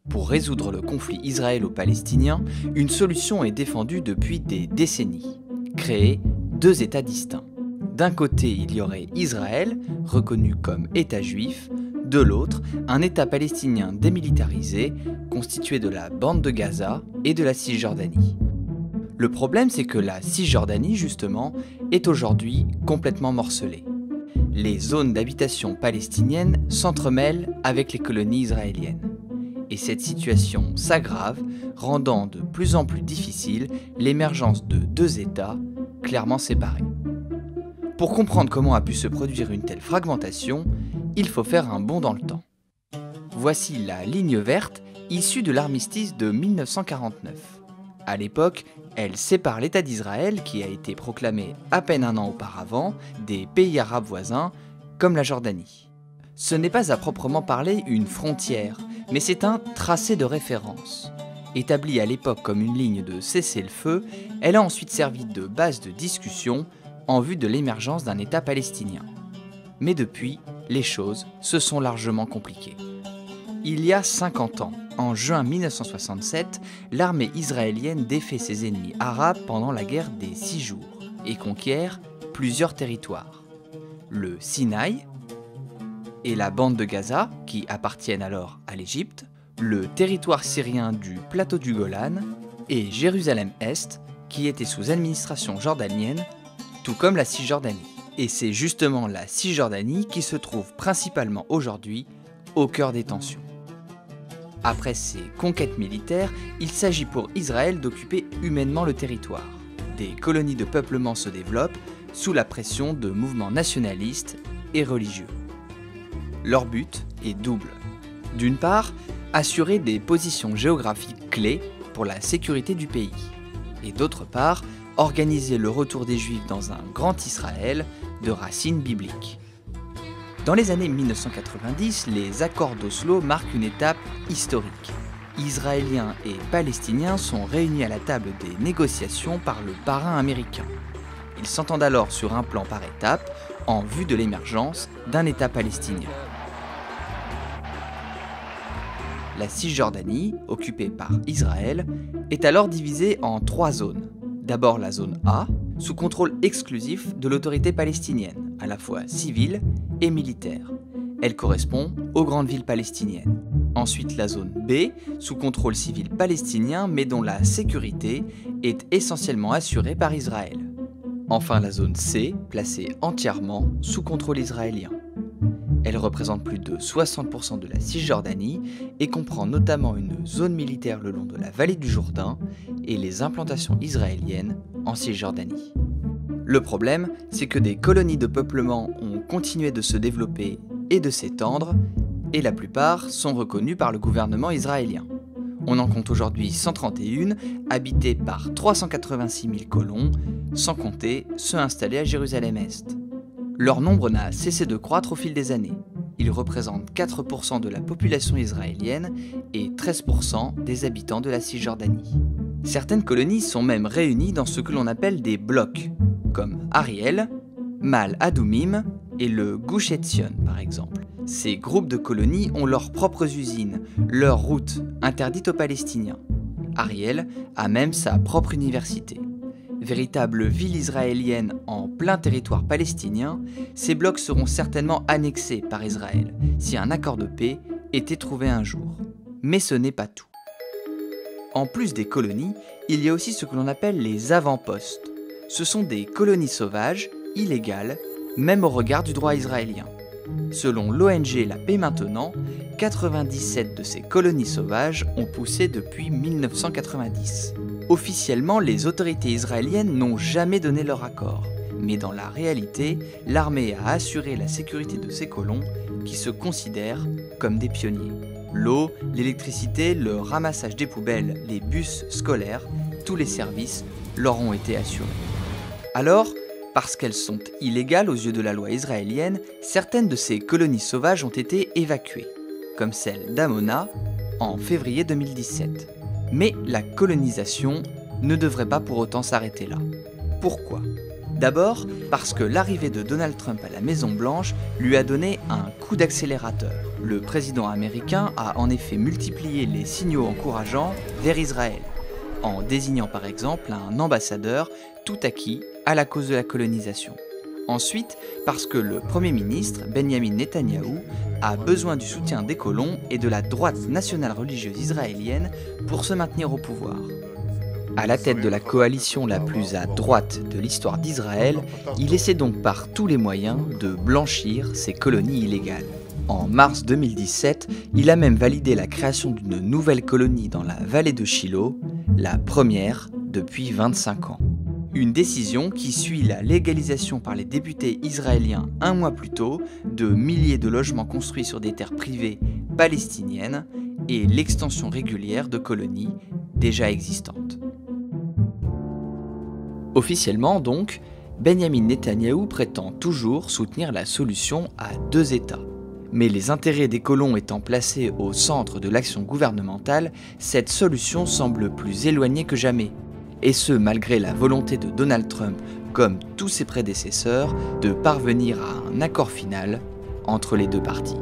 Pour résoudre le conflit israélo-palestinien, une solution est défendue depuis des décennies. Créer deux États distincts. D'un côté, il y aurait Israël, reconnu comme État juif, de l'autre, un État palestinien démilitarisé, constitué de la bande de Gaza et de la Cisjordanie. Le problème, c'est que la Cisjordanie, justement, est aujourd'hui complètement morcelée. Les zones d'habitation palestiniennes s'entremêlent avec les colonies israéliennes. Et cette situation s'aggrave, rendant de plus en plus difficile l'émergence de deux États clairement séparés. Pour comprendre comment a pu se produire une telle fragmentation, il faut faire un bond dans le temps. Voici la ligne verte issue de l'armistice de 1949. À l'époque, elle sépare l'État d'Israël, qui a été proclamé à peine un an auparavant, des pays arabes voisins, comme la Jordanie. Ce n'est pas à proprement parler une frontière, mais c'est un tracé de référence. Établie à l'époque comme une ligne de cessez-le-feu, elle a ensuite servi de base de discussion en vue de l'émergence d'un État palestinien. Mais depuis, les choses se sont largement compliquées. Il y a 50 ans, en juin 1967, l'armée israélienne défait ses ennemis arabes pendant la guerre des 6 jours et conquiert plusieurs territoires. Le Sinaï et la bande de Gaza, qui appartiennent alors à l'Égypte, le territoire syrien du plateau du Golan et Jérusalem-Est, qui était sous administration jordanienne, tout comme la Cisjordanie. Et c'est justement la Cisjordanie qui se trouve principalement aujourd'hui au cœur des tensions. Après ces conquêtes militaires, il s'agit pour Israël d'occuper humainement le territoire. Des colonies de peuplement se développent sous la pression de mouvements nationalistes et religieux. Leur but est double. D'une part, assurer des positions géographiques clés pour la sécurité du pays. Et d'autre part, organiser le retour des Juifs dans un grand Israël de racines bibliques. Dans les années 1990, les accords d'Oslo marquent une étape historique. Israéliens et Palestiniens sont réunis à la table des négociations par le parrain américain. Ils s'entendent alors sur un plan par étapes en vue de l'émergence d'un État palestinien. La Cisjordanie, occupée par Israël, est alors divisée en 3 zones. D'abord la zone A, sous contrôle exclusif de l'autorité palestinienne, à la fois civile et militaire. Elle correspond aux grandes villes palestiniennes. Ensuite la zone B, sous contrôle civil palestinien, mais dont la sécurité est essentiellement assurée par Israël. Enfin la zone C, placée entièrement sous contrôle israélien. Elle représente plus de 60% de la Cisjordanie et comprend notamment une zone militaire le long de la vallée du Jourdain et les implantations israéliennes en Cisjordanie. Le problème, c'est que des colonies de peuplement ont continué de se développer et de s'étendre, et la plupart sont reconnues par le gouvernement israélien. On en compte aujourd'hui 131, habitées par 386 000 colons, sans compter ceux installés à Jérusalem-Est. Leur nombre n'a cessé de croître au fil des années. Ils représentent 4% de la population israélienne et 13% des habitants de la Cisjordanie. Certaines colonies sont même réunies dans ce que l'on appelle des blocs, comme Ariel, Mal Adumim et le Gush Etzion par exemple. Ces groupes de colonies ont leurs propres usines, leurs routes, interdites aux Palestiniens. Ariel a même sa propre université. Véritable ville israélienne en plein territoire palestinien, ces blocs seront certainement annexés par Israël si un accord de paix était trouvé un jour. Mais ce n'est pas tout. En plus des colonies, il y a aussi ce que l'on appelle les avant-postes. Ce sont des colonies sauvages, illégales, même au regard du droit israélien. Selon l'ONG La Paix Maintenant, 97 de ces colonies sauvages ont poussé depuis 1990. Officiellement, les autorités israéliennes n'ont jamais donné leur accord, mais dans la réalité, l'armée a assuré la sécurité de ces colons qui se considèrent comme des pionniers. L'eau, l'électricité, le ramassage des poubelles, les bus scolaires, tous les services leur ont été assurés. Alors, parce qu'elles sont illégales aux yeux de la loi israélienne, certaines de ces colonies sauvages ont été évacuées, comme celle d'Amona en février 2017. Mais la colonisation ne devrait pas pour autant s'arrêter là. Pourquoi ? D'abord parce que l'arrivée de Donald Trump à la Maison-Blanche lui a donné un coup d'accélérateur. Le président américain a en effet multiplié les signaux encourageants vers Israël, en désignant par exemple un ambassadeur tout acquis à la cause de la colonisation. Ensuite, parce que le Premier ministre, Benjamin Netanyahou, a besoin du soutien des colons et de la droite nationale religieuse israélienne pour se maintenir au pouvoir. À la tête de la coalition la plus à droite de l'histoire d'Israël, il essaie donc par tous les moyens de blanchir ces colonies illégales. En mars 2017, il a même validé la création d'une nouvelle colonie dans la vallée de Shiloh, la première depuis 25 ans. Une décision qui suit la légalisation par les députés israéliens un mois plus tôt de milliers de logements construits sur des terres privées palestiniennes et l'extension régulière de colonies déjà existantes. Officiellement donc, Benjamin Netanyahou prétend toujours soutenir la solution à 2 États. Mais les intérêts des colons étant placés au centre de l'action gouvernementale, cette solution semble plus éloignée que jamais. Et ce, malgré la volonté de Donald Trump, comme tous ses prédécesseurs, de parvenir à un accord final entre les deux parties.